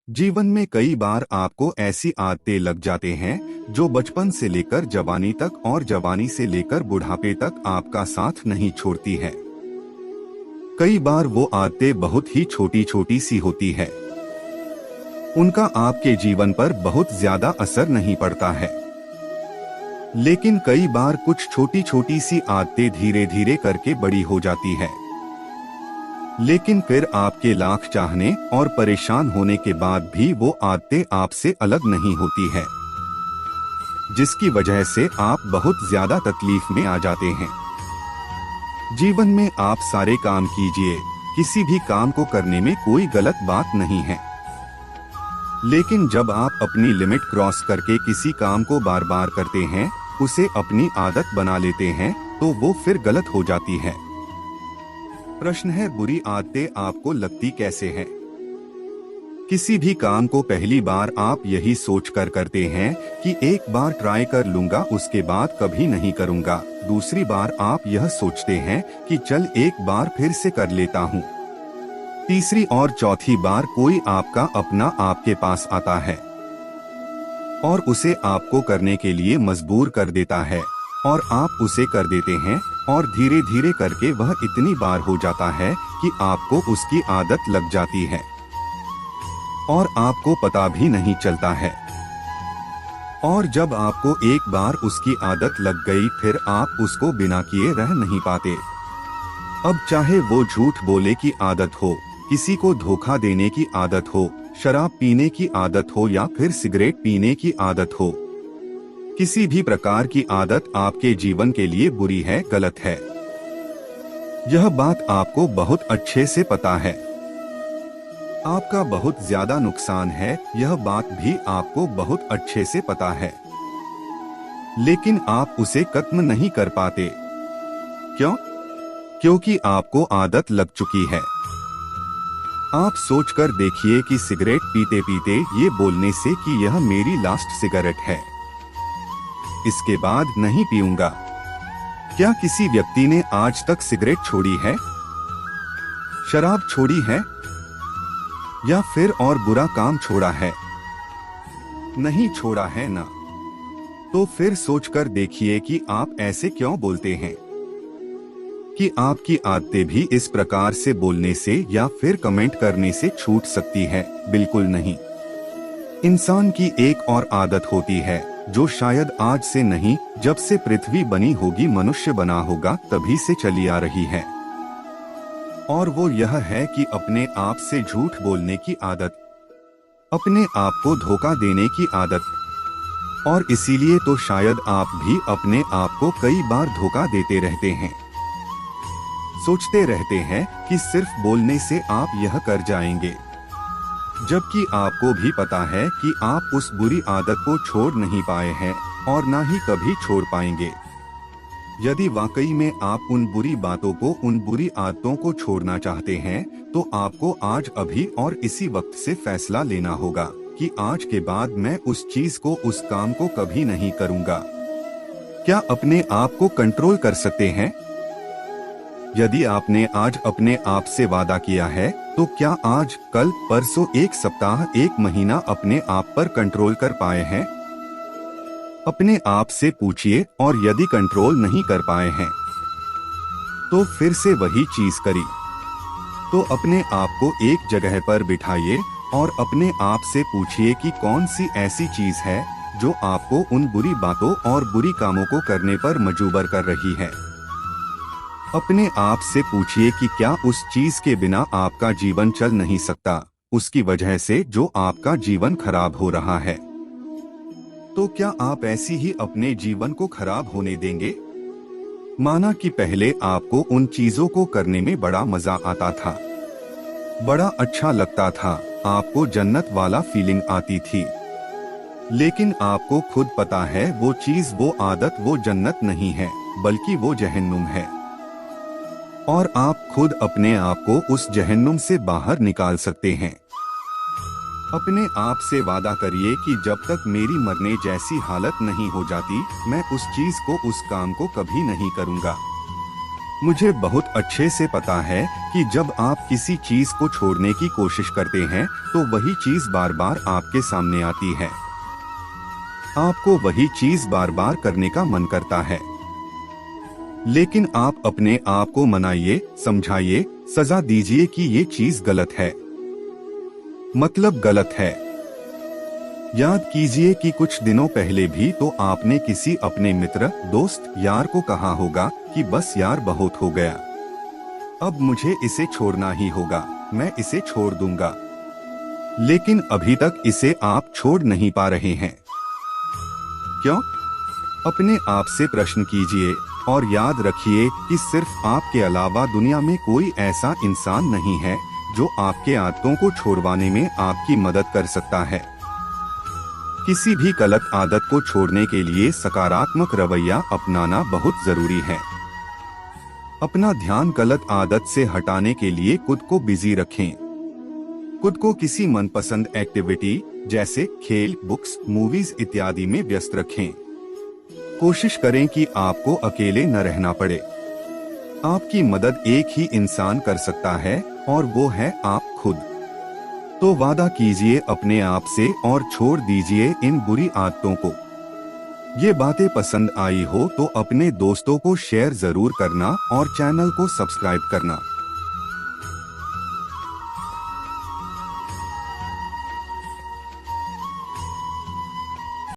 जीवन में कई बार आपको ऐसी आदतें लग जाते हैं जो बचपन से लेकर जवानी तक और जवानी से लेकर बुढ़ापे तक आपका साथ नहीं छोड़ती है। कई बार वो आदतें बहुत ही छोटी छोटी सी होती है, उनका आपके जीवन पर बहुत ज्यादा असर नहीं पड़ता है। लेकिन कई बार कुछ छोटी छोटी सी आदतें धीरे धीरे करके बड़ी हो जाती है, लेकिन फिर आपके लाख चाहने और परेशान होने के बाद भी वो आदतें आपसे अलग नहीं होती है, जिसकी वजह से आप बहुत ज्यादा तकलीफ में आ जाते हैं। जीवन में आप सारे काम कीजिए, किसी भी काम को करने में कोई गलत बात नहीं है, लेकिन जब आप अपनी लिमिट क्रॉस करके किसी काम को बार बार करते हैं, उसे अपनी आदत बना लेते हैं, तो वो फिर गलत हो जाती है। प्रश्न है, बुरी आदतें आपको लगती कैसे हैं? किसी भी काम को पहली बार आप यही सोच कर करते हैं कि एक बार ट्राई कर लूंगा, उसके बाद कभी नहीं करूंगा। दूसरी बार आप यह सोचते हैं कि चल एक बार फिर से कर लेता हूं। तीसरी और चौथी बार कोई आपका अपना आपके पास आता है और उसे आपको करने के लिए मजबूर कर देता है, और आप उसे कर देते हैं, और धीरे धीरे करके वह इतनी बार हो जाता है कि आपको उसकी आदत लग जाती है और आपको पता भी नहीं चलता है। और जब आपको एक बार उसकी आदत लग गई, फिर आप उसको बिना किए रह नहीं पाते। अब चाहे वो झूठ बोले की आदत हो, किसी को धोखा देने की आदत हो, शराब पीने की आदत हो या फिर सिगरेट पीने की आदत हो, किसी भी प्रकार की आदत आपके जीवन के लिए बुरी है, गलत है। यह बात आपको बहुत अच्छे से पता है। आपका बहुत ज्यादा नुकसान है, यह बात भी आपको बहुत अच्छे से पता है, लेकिन आप उसे खत्म नहीं कर पाते। क्यों? क्योंकि आपको आदत लग चुकी है। आप सोचकर देखिए कि सिगरेट पीते पीते ये बोलने से कि यह मेरी लास्ट सिगरेट है, इसके बाद नहीं पीऊंगा, क्या किसी व्यक्ति ने आज तक सिगरेट छोड़ी है, शराब छोड़ी है, या फिर और बुरा काम छोड़ा है? नहीं छोड़ा है ना। तो फिर सोचकर देखिए कि आप ऐसे क्यों बोलते हैं। कि आपकी आदतें भी इस प्रकार से बोलने से या फिर कमेंट करने से छूट सकती है? बिल्कुल नहीं। इंसान की एक और आदत होती है जो शायद आज से नहीं, जब से पृथ्वी बनी होगी, मनुष्य बना होगा, तभी से चली आ रही है, और वो यह है कि अपने आप से झूठ बोलने की आदत, अपने आप को धोखा देने की आदत। और इसीलिए तो शायद आप भी अपने आप को कई बार धोखा देते रहते हैं। सोचते रहते हैं कि सिर्फ बोलने से आप यह कर जाएंगे, जबकि आपको भी पता है कि आप उस बुरी आदत को छोड़ नहीं पाए हैं और ना ही कभी छोड़ पाएंगे। यदि वाकई में आप उन बुरी बातों को, उन बुरी आदतों को छोड़ना चाहते हैं, तो आपको आज अभी और इसी वक्त से फैसला लेना होगा कि आज के बाद मैं उस चीज को, उस काम को कभी नहीं करूंगा। क्या अपने आप को कंट्रोल कर सकते हैं? यदि आपने आज अपने आप से वादा किया है, तो क्या आज, कल, परसों, एक सप्ताह, एक महीना अपने आप पर कंट्रोल कर पाए हैं? अपने आप से पूछिए, और यदि कंट्रोल नहीं कर पाए हैं तो फिर से वही चीज करी। तो अपने आप को एक जगह पर बिठाइए और अपने आप से पूछिए कि कौन सी ऐसी चीज है जो आपको उन बुरी बातों और बुरी कामों को करने पर मजबूर कर रही है। अपने आप से पूछिए कि क्या उस चीज के बिना आपका जीवन चल नहीं सकता, उसकी वजह से जो आपका जीवन खराब हो रहा है। तो क्या आप ऐसी ही अपने जीवन को खराब होने देंगे? माना कि पहले आपको उन चीजों को करने में बड़ा मजा आता था, बड़ा अच्छा लगता था, आपको जन्नत वाला फीलिंग आती थी, लेकिन आपको खुद पता है वो चीज, वो आदत, वो जन्नत नहीं है, बल्कि वो जहन्नुम है। और आप खुद अपने आप को उस जहन्नुम से बाहर निकाल सकते हैं। अपने आप से वादा करिए कि जब तक मेरी मरने जैसी हालत नहीं हो जाती, मैं उस चीज को, उस काम को कभी नहीं करूंगा। मुझे बहुत अच्छे से पता है कि जब आप किसी चीज को छोड़ने की कोशिश करते हैं तो वही चीज बार बार आपके सामने आती है। आपको वही चीज बार बार करने का मन करता है, लेकिन आप अपने आप को मनाइए, समझाइए, सजा दीजिए कि ये चीज गलत है, मतलब गलत है। याद कीजिए कि कुछ दिनों पहले भी तो आपने किसी अपने मित्र, दोस्त, यार को कहा होगा कि बस यार बहुत हो गया, अब मुझे इसे छोड़ना ही होगा, मैं इसे छोड़ दूंगा। लेकिन अभी तक इसे आप छोड़ नहीं पा रहे हैं। क्यों? अपने आप से प्रश्न कीजिए और याद रखिए कि सिर्फ आपके अलावा दुनिया में कोई ऐसा इंसान नहीं है जो आपके आदतों को छोड़वाने में आपकी मदद कर सकता है। किसी भी गलत आदत को छोड़ने के लिए सकारात्मक रवैया अपनाना बहुत जरूरी है। अपना ध्यान गलत आदत से हटाने के लिए खुद को बिजी रखें। खुद को किसी मनपसंद एक्टिविटी जैसे खेल, बुक्स, मूवीज इत्यादि में व्यस्त रखें। कोशिश करें कि आपको अकेले न रहना पड़े। आपकी मदद एक ही इंसान कर सकता है और वो है आप खुद। तो वादा कीजिए अपने आप से और छोड़ दीजिए इन बुरी आदतों को। ये बातें पसंद आई हो तो अपने दोस्तों को शेयर जरूर करना और चैनल को सब्सक्राइब करना।